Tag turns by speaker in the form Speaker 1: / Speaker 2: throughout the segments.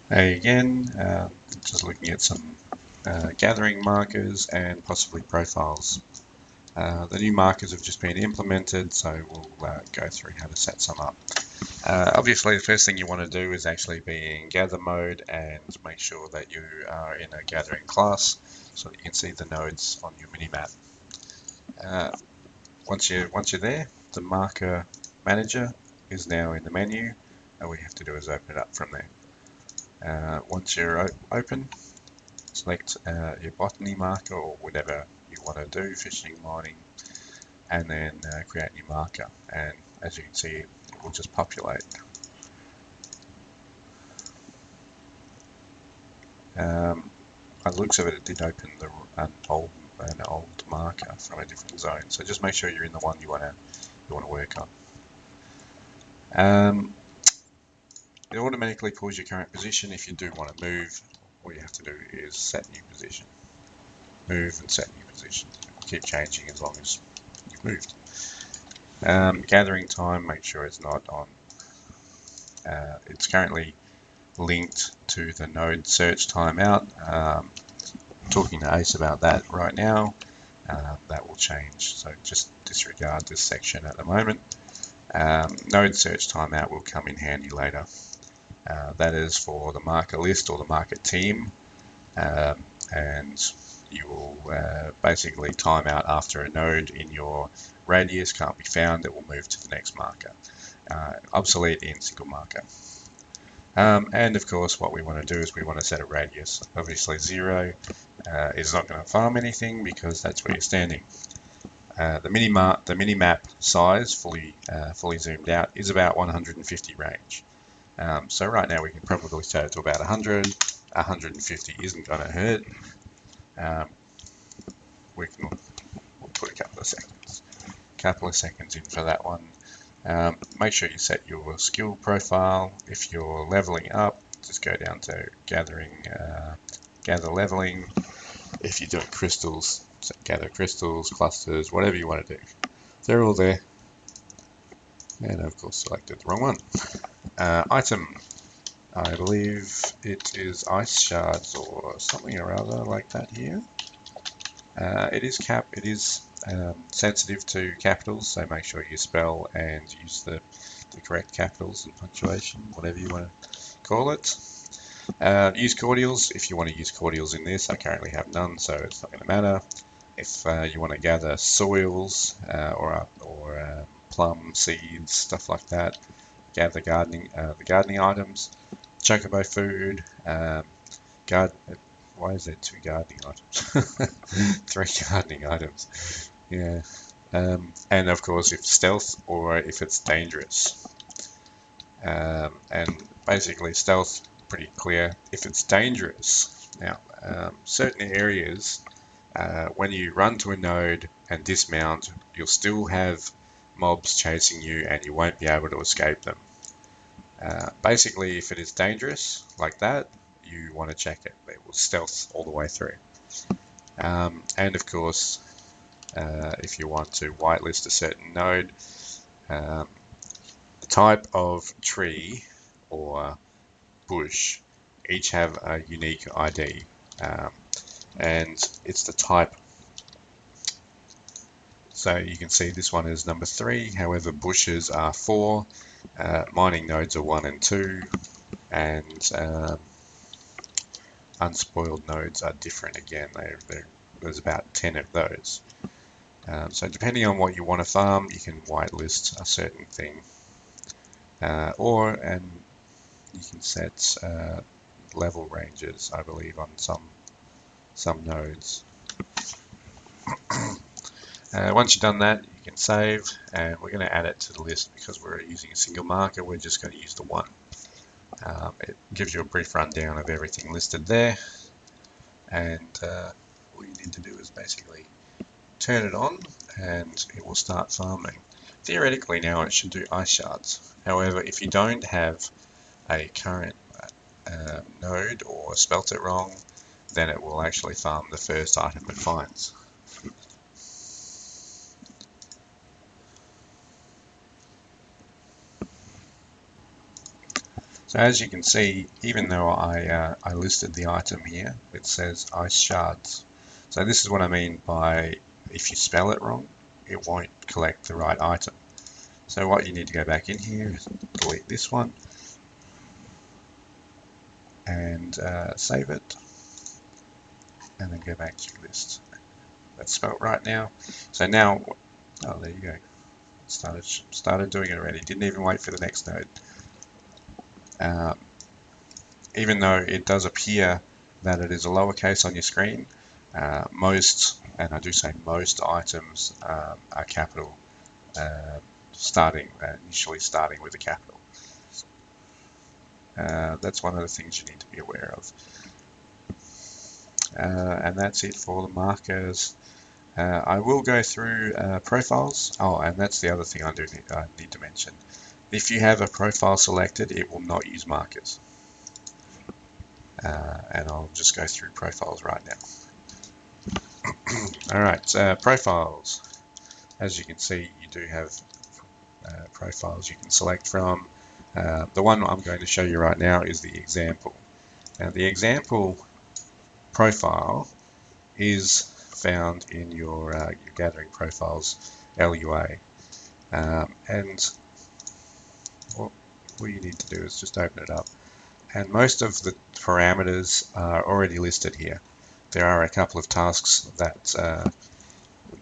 Speaker 1: Again, just looking at some gathering markers and possibly profiles. The new markers have just been implemented, so we'll go through how to set some up. Obviously, the first thing you want to do is actually be in gather mode and make sure that you are in a gathering class so that you can see the nodes on your mini-map. Once you're there, the marker manager is now in the menu, and all we have to do is open it up from there. Once you're open, select your botany marker or whatever you want to do, fishing, mining, and then create a new marker. And as you can see, it will just populate. By the looks of it, it did open an old marker from a different zone. So just make sure you're in the one you want to work on. It automatically pulls your current position. If you do want to move, all you have to do is set new position. Move and set new position. Keep changing as long as you've moved. Gathering time, make sure it's not on. It's currently linked to the node search timeout. Talking to Ace about that right now. That will change, so just disregard this section at the moment. Node search timeout will come in handy later. That is for the marker list or the marker team, and you will basically time out after a node in your radius can't be found. It will move to the next marker. Obsolete in single marker. And of course, what we want to do is we want to set a radius. Obviously, 0 is not going to farm anything because that's where you're standing. The mini-map size, fully zoomed out, is about 150 range. So right now we can probably set it to about 100. 150 isn't going to hurt. We'll put a couple of seconds in for that one. Make sure you set your skill profile. If you're leveling up, just go down to gather leveling. If you're doing crystals, so gather crystals, clusters, whatever you want to do. They're all there. And of course selected the wrong one. Item. I believe it is ice shards or something or other like that here. It is sensitive to capitals, so make sure you spell and use the correct capitals and punctuation, whatever you want to call it. Use cordials if you want to use cordials in this. I currently have none, so it's not going to matter. If you want to gather soils or plum seeds, stuff like that, gather the gardening items, chocobo food, why is there 2 gardening items? 3 gardening items. Yeah. And of course, if stealth or if it's dangerous. And basically, stealth, pretty clear. If it's dangerous, now, certain areas, when you run to a node and dismount, you'll still have mobs chasing you and you won't be able to escape them. Basically, if it is dangerous, like that, you want to check it. It will stealth all the way through. And of course, if you want to whitelist a certain node, the type of tree or bush each have a unique ID, and it's the type. So you can see this one is number 3, however bushes are 4, mining nodes are 1 and 2, and unspoiled nodes are different again. There's about 10 of those. So depending on what you want to farm, you can whitelist a certain thing, and you can set level ranges, I believe, on some nodes. Once you've done that, you can save, and we're going to add it to the list because we're using a single marker. We're just going to use the one. It gives you a brief rundown of everything listed there, and all you need to do is basically turn it on and it will start farming. Theoretically now it should do ice shards. However, if you don't have a current node or spelt it wrong, then it will actually farm the first item it finds. So So as you can see, even though I listed the item here, it says ice shards. So this is what I mean by if you spell it wrong, it won't collect the right item. So what you need to go back in here is delete this one and save it, and then go back to your list. That's spelled right now. So now, oh, there you go. Started doing it already. Didn't even wait for the next node. Even though it does appear that it is a lowercase on your screen, most, and I do say most items are capital, initially starting with a capital. That's one of the things you need to be aware of. And that's it for the markers. I will go through profiles. Oh, and that's the other thing I need to mention. If you have a profile selected, it will not use markers. And I'll just go through profiles right now. Alright, profiles. As you can see, you do have profiles you can select from. The one I'm going to show you right now is the example. Now the example profile is found in your gathering profiles LUA, and what you need to do is just open it up, and most of the parameters are already listed here. There are a couple of tasks that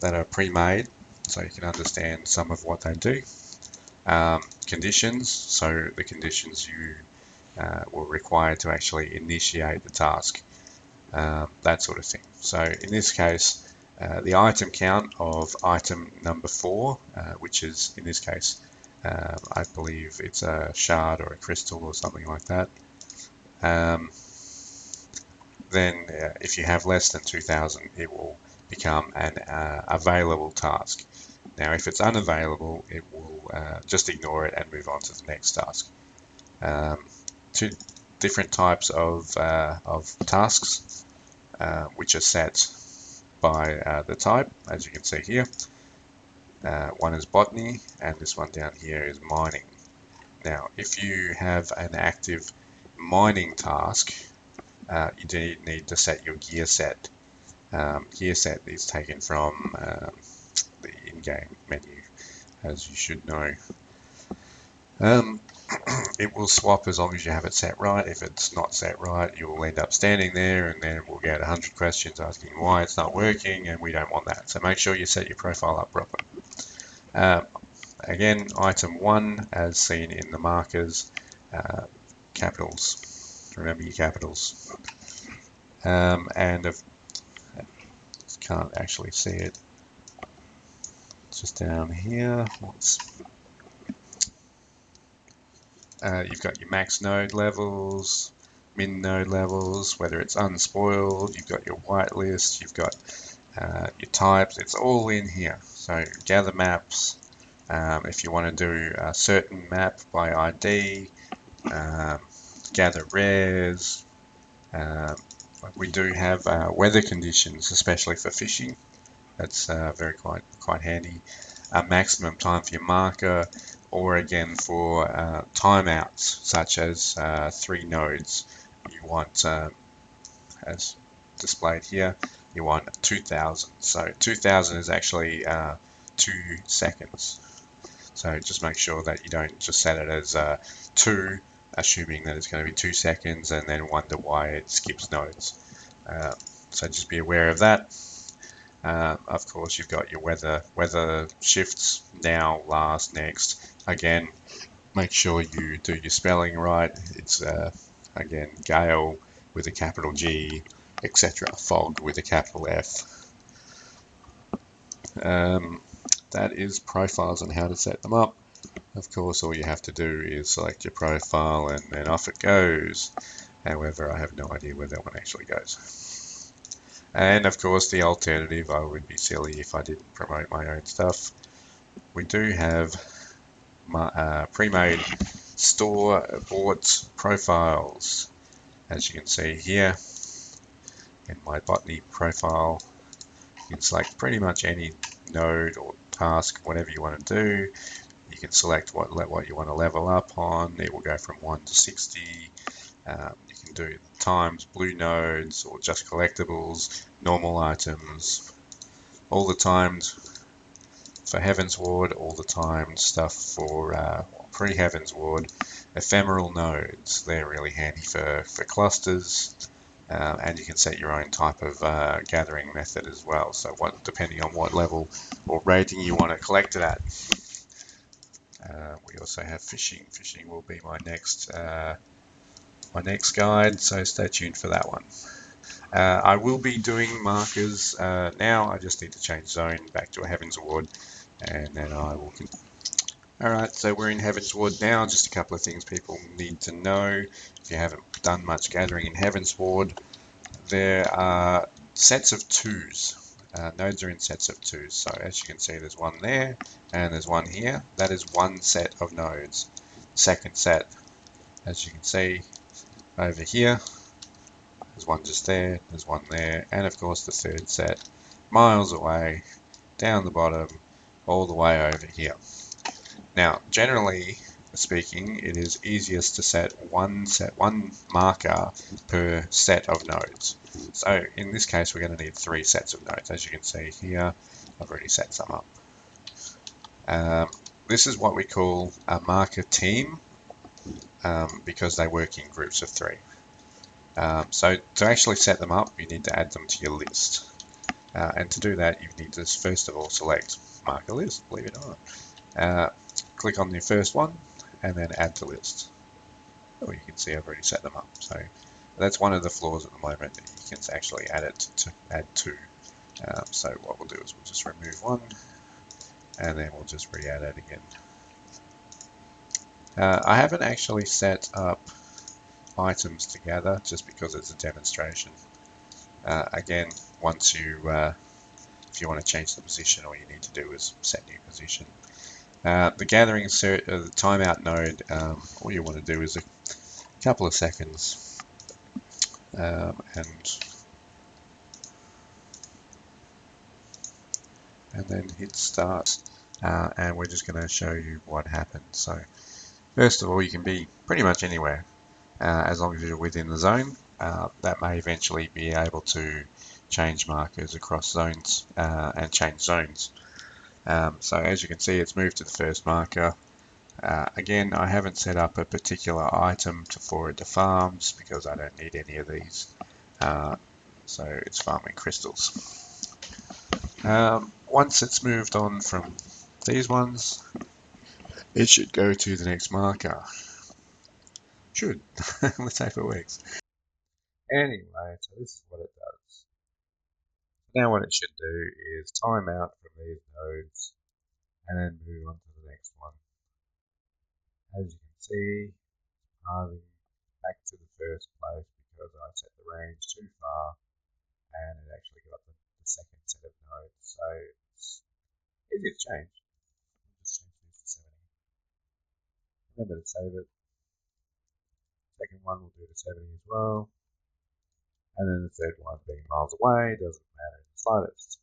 Speaker 1: are pre-made, so you can understand some of what they do. Conditions, so the conditions you were required to actually initiate the task, that sort of thing. So in this case, the item count of item number 4, which is in this case, I believe it's a shard or a crystal or something like that. Then if you have less than 2000, it will become an available task. Now if it's unavailable, it will just ignore it and move on to the next task. Two different types of tasks which are set by the type, as you can see here. One is botany, and this one down here is mining. Now if you have an active mining task, you do need to set your gear set. Gear set is taken from the in-game menu, as you should know. It will swap as long as you have it set right. If it's not set right, you will end up standing there, and then we'll get 100 questions asking why it's not working, and we don't want that. So make sure you set your profile up proper. Again, item 1, as seen in the markers, capitals. Remember your capitals. And if can't actually see it, it's just down here. You've got your max node levels, min node levels, whether it's unspoiled, you've got your whitelist, you've got your types, it's all in here. So gather maps, if you want to do a certain map by ID, gather rares. We do have weather conditions, especially for fishing. That's quite handy. A maximum time for your marker, or again for timeouts, such as 3 nodes. You want, as displayed here, you want 2000. So 2000 is actually 2 seconds. So just make sure that you don't just set it as 2, assuming that it's going to be 2 seconds, and then wonder why it skips nodes. So just be aware of that. Of course, you've got your weather shifts, now, last, next. Again, make sure you do your spelling right. It's again, gale with a capital G, etc. Fog with a capital F. That is profiles and how to set them up. Of course, all you have to do is select your profile and then off it goes. However, I have no idea where that one actually goes. And of course, the alternative, I would be silly if I didn't promote my own stuff. We do have pre-made store-bought profiles. As you can see here, in my botany profile, you can select pretty much any node or task, whatever you want to do. You can select what you want to level up on. It will go from 1 to 60. You can do times blue nodes or just collectibles, normal items, all the times for Heavensward, all the timed stuff for pre-Heavensward. Ephemeral nodes, they're really handy for clusters, and you can set your own type of gathering method as well. So depending on what level or rating you want to collect it at. We also have fishing. Fishing will be my next guide, so stay tuned for that one. I will be doing markers now. I just need to change zone back to a Heavensward, and then I will continue. Alright, so we're in Heavensward now. Just a couple of things people need to know. If you haven't done much gathering in Heavensward, there are sets of twos. Nodes are in sets of twos. So as you can see, there's one there, and there's one here. That is one set of nodes. Second set, as you can see over here, there's one just there, there's one there, and of course the third set, miles away, down the bottom, all the way over here. Now, generally speaking, it is easiest to set one marker per set of nodes. So in this case, we're going to need 3 sets of nodes. As you can see here, I've already set some up. This is what we call a marker team because they work in groups of 3. So to actually set them up, you need to add them to your list. And to do that, you need to first of all select marker list, believe it or not. Click on the first one and then add to list. Oh, you can see I've already set them up. So that's one of the flaws at the moment, that you can actually add it to add 2. So what we'll do is we'll just remove one and then we'll just re-add it again. I haven't actually set up items together just because it's a demonstration. Again, once you if you want to change the position, all you need to do is set new position. The gathering the timeout node, all you want to do is a couple of seconds and then hit start, and we're just going to show you what happens. So first of all, you can be pretty much anywhere as long as you're within the zone. That may eventually be able to change markers across zones and change zones. So as you can see, it's moved to the first marker. Again, I haven't set up a particular item for it to farms because I don't need any of these. So it's farming crystals. Once it's moved on from these ones, it should go to the next marker. Should. Let's hope it works. Anyway, so this is what it does. Now what it should do is time out from these nodes and then move on to the next one. As you can see, moving back to the first place because I set the range too far and it actually got the second set of nodes. So it did change. I'll just change these to 70. Remember to save it. Second one will do to 70 as well. And then the third one being miles away doesn't matter in the slightest.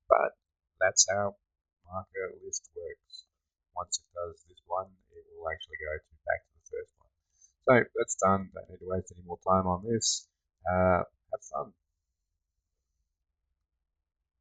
Speaker 1: But that's how marker list works. Once it does this one, it will actually go back to the first one. So that's done. Don't need to waste any more time on this. Have fun.